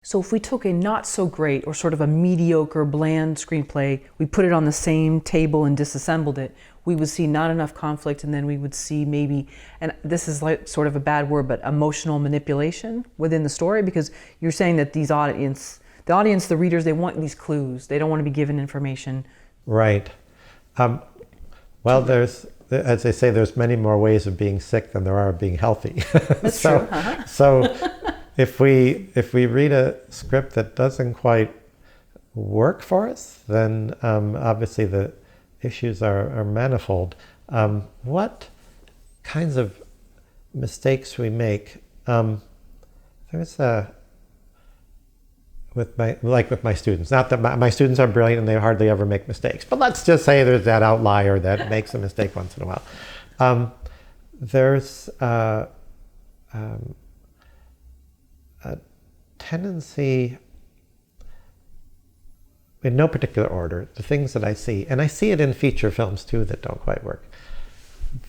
So if we took a not so great or sort of a mediocre, bland screenplay, we put it on the same table and disassembled it, we would see not enough conflict, and then we would see maybe, and this is like sort of a bad word, but emotional manipulation within the story, because you're saying that the audience, the readers, they want these clues. They don't want to be given information. Right. Well, as they say, there's many more ways of being sick than there are of being healthy. That's true. So if we read a script that doesn't quite work for us, then obviously the issues are manifold. What kinds of mistakes we make? There's with my students. Not that my students are brilliant and they hardly ever make mistakes, but let's just say there's that outlier that makes a mistake once in a while. There's a tendency, in no particular order, the things that I see, and I see it in feature films too that don't quite work.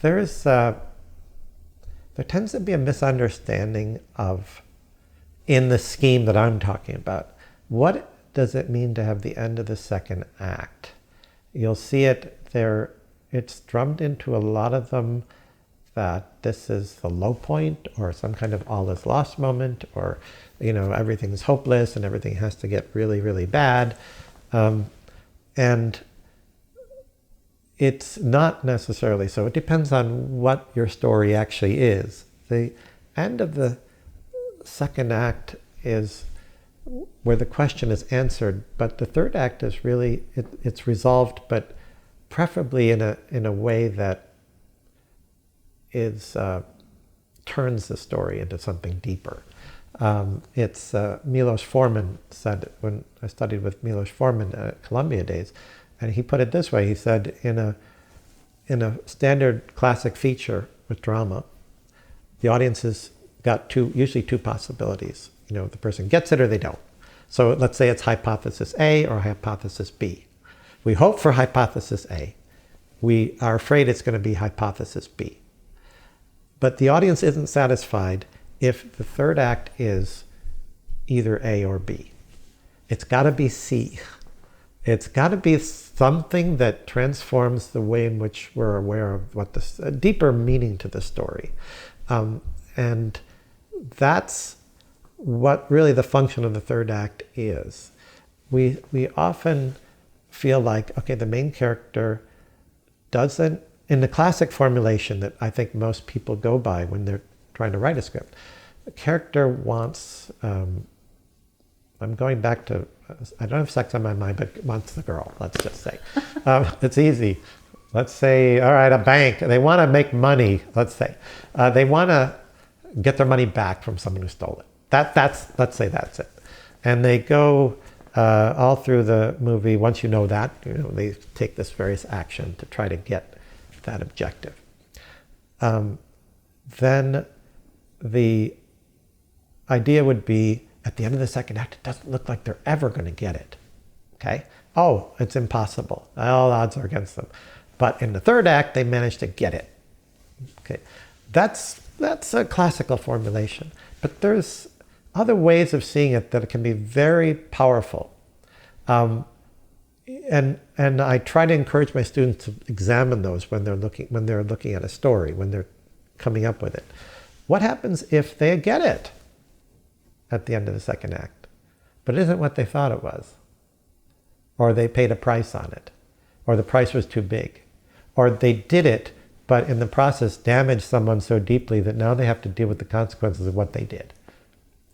There tends to be a misunderstanding of, in the scheme that I'm talking about, what does it mean to have the end of the second act? You'll see it there. It's drummed into a lot of them that this is the low point, or some kind of all is lost moment, or everything's hopeless and everything has to get really, really bad. And it's not necessarily so. It depends on what your story actually is. The end of the second act is where the question is answered, but the third act is really, it's resolved, but preferably in a way that is turns the story into something deeper. It's Milos Forman said, when I studied with Milos Forman at Columbia days, and he put it this way. He said, in a standard classic feature with drama, the audience has got usually two possibilities. The person gets it or they don't. So let's say it's hypothesis A or hypothesis B. We hope for hypothesis A. We are afraid it's going to be hypothesis B. But the audience isn't satisfied if the third act is either A or B. It's got to be C. It's got to be something that transforms the way in which we're aware of what a deeper meaning to the story. And that's what really the function of the third act is. We often feel like, okay, the main character doesn't, in the classic formulation that I think most people go by when they're trying to write a script, the character wants, I'm going back to, I don't have sex on my mind, but wants the girl, let's just say. It's easy. Let's say, all right, a bank, they want to make money, let's say. They want to get their money back from someone who stole it. Let's say that's it. And they go all through the movie, once you know that, they take this various action to try to get that objective. Then the idea would be, at the end of the second act, it doesn't look like they're ever going to get it. Okay? Oh, it's impossible. All odds are against them. But in the third act, they manage to get it. Okay? That's a classical formulation. But there's other ways of seeing it that can be very powerful. And I try to encourage my students to examine those when they're looking at a story, when they're coming up with it. What happens if they get it at the end of the second act, but it isn't what they thought it was? Or they paid a price on it, or the price was too big, or they did it, but in the process damaged someone so deeply that now they have to deal with the consequences of what they did.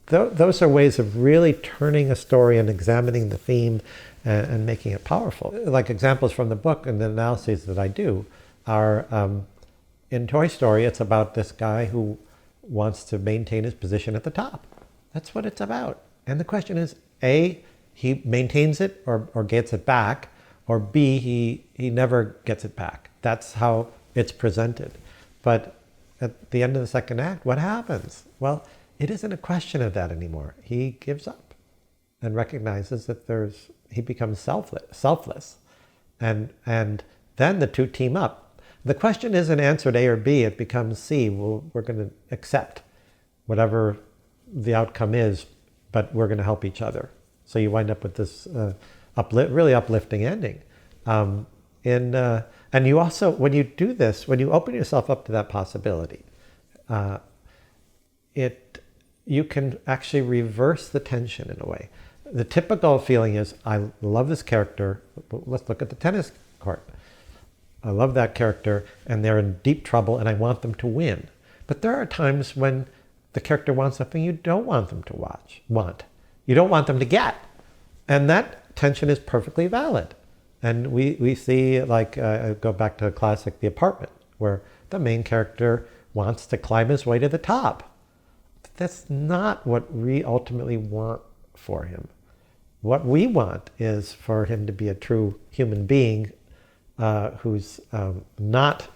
Those are ways of really turning a story and examining the theme and making it powerful. Like examples from the book and the analyses that I do are, in Toy Story, it's about this guy who wants to maintain his position at the top. That's what it's about. And the question is, A, he maintains it or gets it back, or B, he never gets it back. That's how it's presented. But at the end of the second act, what happens? Well, it isn't a question of that anymore. He gives up and recognizes that he becomes selfless. And then the two team up. The question isn't answered A or B, it becomes C. Well, we're going to accept whatever the outcome is but we're going to help each other. So you wind up with this really uplifting ending. And you also, when you do this, when you open yourself up to that possibility, you can actually reverse the tension in a way. The typical feeling is, I love this character. Let's look at the tennis court. I love that character, and they're in deep trouble, and I want them to win. But there are times when the character wants something you don't want them to want. You don't want them to get. And that tension is perfectly valid. And we see, like, go back to the classic The Apartment, where the main character wants to climb his way to the top. But that's not what we ultimately want for him. What we want is for him to be a true human being who's not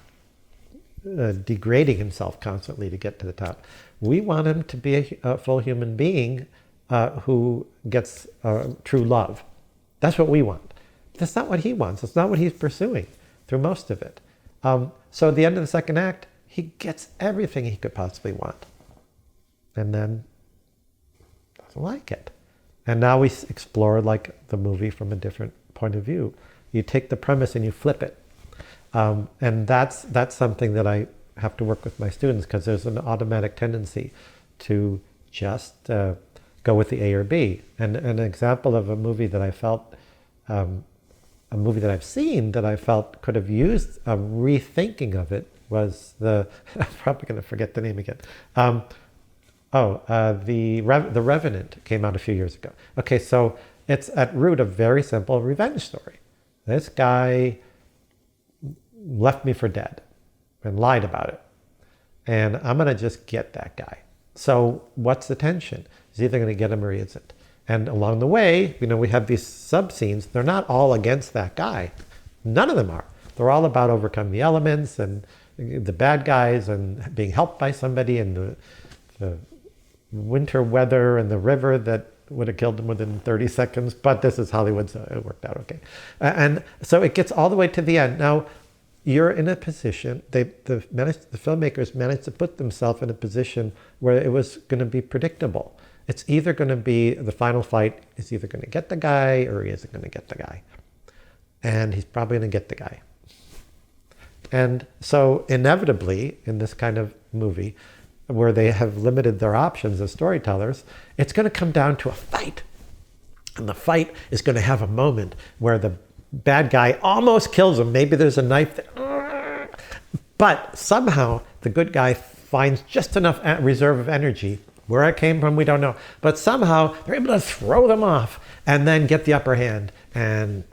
degrading himself constantly to get to the top. We want him to be a full human being who gets true love. That's what we want. That's not what he wants. It's not what he's pursuing through most of it. So at the end of the second act, he gets everything he could possibly want. And then doesn't like it. And now we explore, like, the movie from a different point of view. You take the premise and you flip it. And that's something that I have to work with my students, because there's an automatic tendency to just go with the A or B. And an example of a movie that I felt, a movie that I've seen that I felt could have used a rethinking of it was I'm probably going to forget the name again. The Revenant came out a few years ago. Okay, so it's at root a very simple revenge story. This guy left me for dead and lied about it. And I'm going to just get that guy. So what's the tension? He's either going to get him or he isn't. And along the way, we have these sub-scenes. They're not all against that guy. None of them are. They're all about overcoming the elements and the bad guys and being helped by somebody, and the winter weather and the river that would have killed him within 30 seconds. But this is Hollywood, so it worked out okay. And so it gets all the way to the end. Now, you're in a position, the filmmakers managed to put themselves in a position where it was going to be predictable. It's either going to be, the final fight is either going to get the guy or he isn't going to get the guy. And he's probably going to get the guy. And so inevitably, in this kind of movie, where they have limited their options as storytellers, it's going to come down to a fight. And the fight is going to have a moment where the bad guy almost kills him. Maybe there's a knife there. But somehow the good guy finds just enough reserve of energy. Where it came from, we don't know. But somehow they're able to throw them off and then get the upper hand. And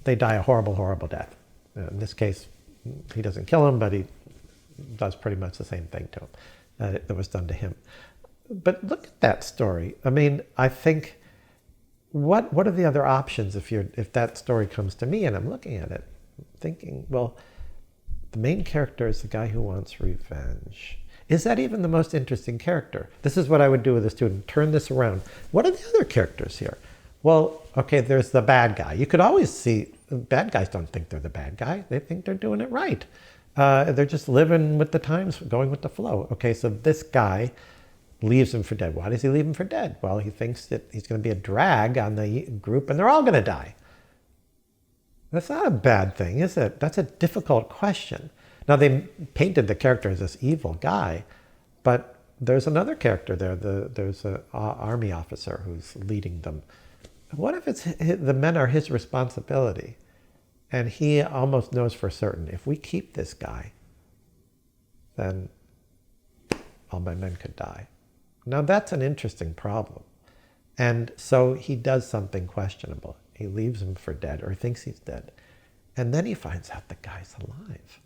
they die a horrible, horrible death. In this case, he doesn't kill him, but he does pretty much the same thing to him that was done to him. But look at that story. I mean, I think, what are the other options if that story comes to me and I'm looking at it, thinking, well, the main character is the guy who wants revenge. Is that even the most interesting character? This is what I would do with a student. Turn this around. What are the other characters here? Well, okay, there's the bad guy. You could always see, bad guys don't think they're the bad guy. They think they're doing it right. They're just living with the times, going with the flow. Okay, so this guy leaves him for dead. Why does he leave him for dead? Well, he thinks that he's going to be a drag on the group and they're all going to die. That's not a bad thing, is it? That's a difficult question. Now, they painted the character as this evil guy, but there's another character there. There's an army officer who's leading them. What if the men are his responsibility? And he almost knows for certain, if we keep this guy, then all my men could die. Now, that's an interesting problem. And so he does something questionable. He leaves him for dead, or thinks he's dead. And then he finds out the guy's alive.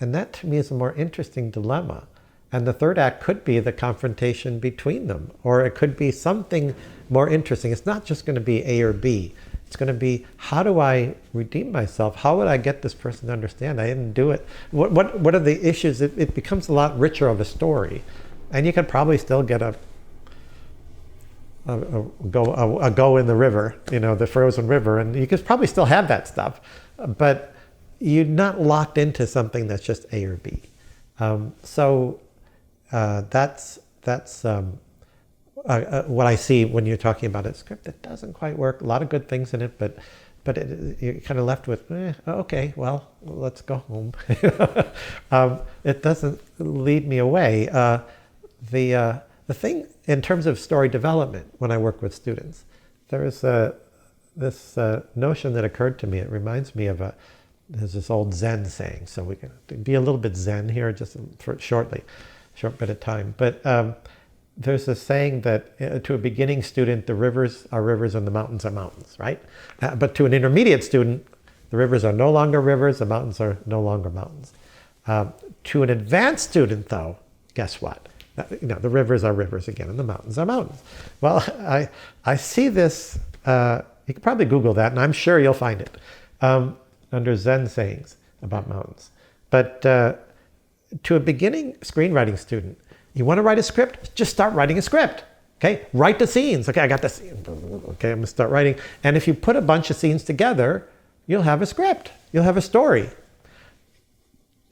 And that, to me, is a more interesting dilemma. And the third act could be the confrontation between them, or it could be something more interesting. It's not just going to be A or B. It's going to be, how do I redeem myself? How would I get this person to understand I didn't do it? What are the issues? It becomes a lot richer of a story. And you could probably still get a go in the river, the frozen river, and you could probably still have that stuff. But you're not locked into something that's just A or B. That's what I see when you're talking about a script that doesn't quite work. A lot of good things in it, but you're kind of left with, okay, well, let's go home. It doesn't lead me away. The thing in terms of story development, when I work with students, there is this notion that occurred to me. It reminds me of there's this old Zen saying. So we can be a little bit Zen here, just for short bit of time. But there's a saying that to a beginning student, the rivers are rivers and the mountains are mountains, right? But to an intermediate student, the rivers are no longer rivers, the mountains are no longer mountains. To an advanced student, though, guess what? The rivers are rivers again and the mountains are mountains. Well, I see this, you can probably Google that, and I'm sure you'll find it, under Zen sayings about mountains. But to a beginning screenwriting student, you want to write a script? Just start writing a script. Okay, write the scenes. Okay, I got the scene. Okay, I'm gonna start writing. And if you put a bunch of scenes together, you'll have a script. You'll have a story.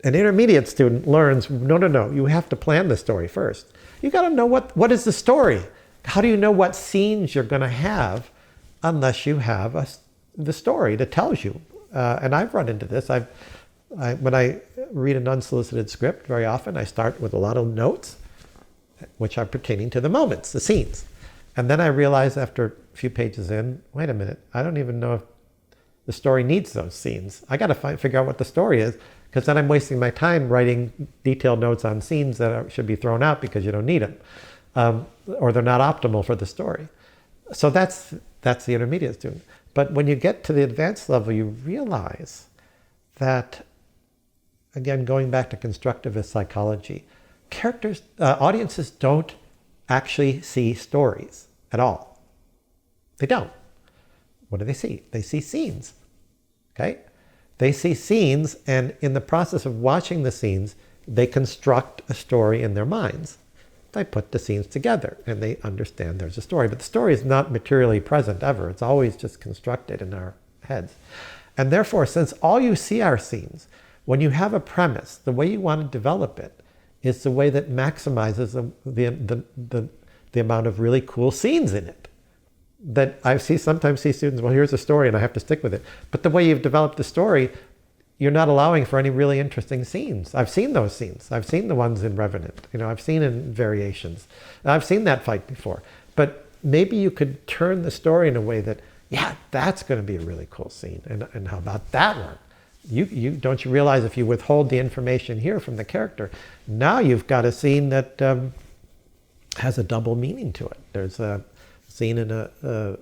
An intermediate student learns, no, you have to plan the story first. You got to know what is the story. How do you know what scenes you're going to have unless you have the story that tells you? And I've run into this. When I read an unsolicited script, very often I start with a lot of notes, which are pertaining to the moments, the scenes. And then I realize after a few pages in, wait a minute, I don't even know if the story needs those scenes. I got to figure out what the story is, because then I'm wasting my time writing detailed notes on scenes that should be thrown out because you don't need them, or they're not optimal for the story. So that's the intermediate student. But when you get to the advanced level, you realize that, again, going back to constructivist psychology, audiences don't actually see stories at all. They don't. What do they see? They see scenes. Okay? They see scenes, and in the process of watching the scenes, they construct a story in their minds. They put the scenes together, and they understand there's a story. But the story is not materially present ever. It's always just constructed in our heads. And therefore, since all you see are scenes, when you have a premise, the way you want to develop it is the way that maximizes the amount of really cool scenes in it. That I sometimes see students, well, here's a story and I have to stick with it. But the way you've developed the story, you're not allowing for any really interesting scenes. I've seen those scenes. I've seen the ones in Revenant. I've seen in Variations. I've seen that fight before. But maybe you could turn the story in a way that, yeah, that's going to be a really cool scene. And how about that one? Don't you realize if you withhold the information here from the character, now you've got a scene that has a double meaning to it. There's a scene in a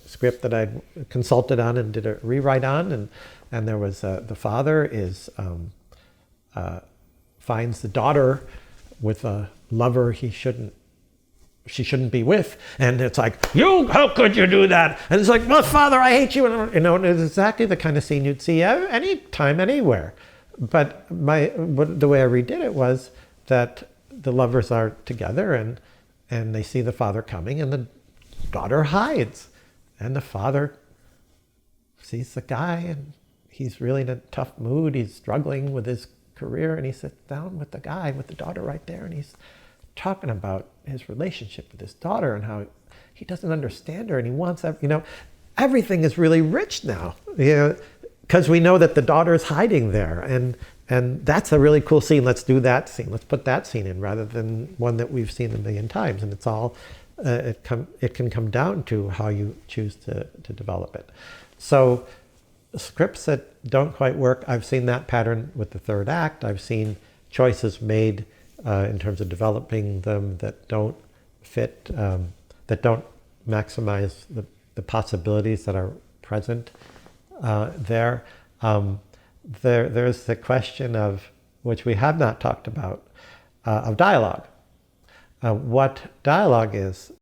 script that I consulted on and did a rewrite on, and there was the father finds the daughter with a lover she shouldn't be with, and it's like, how could you do that? And it's like, well, father, I hate you. And it's exactly the kind of scene you'd see anytime, anywhere. But the way I redid it was that the lovers are together, and they see the father coming, and the daughter hides, and the father sees the guy, and he's really in a tough mood. He's struggling with his career, and he sits down with the guy, with the daughter right there, and he's talking about his relationship with his daughter and how he doesn't understand her, and he wants everything is really rich now, because we know that the daughter is hiding there, and that's a really cool scene. Let's do that scene. Let's put that scene in rather than one that we've seen a million times. And it's all it can come down to how you choose to develop it. So scripts that don't quite work, I've seen that pattern with the third act. I've seen choices made in terms of developing them that don't fit, that don't maximize the possibilities that are present there. There's the question of, which we have not talked about, of dialogue. What dialogue is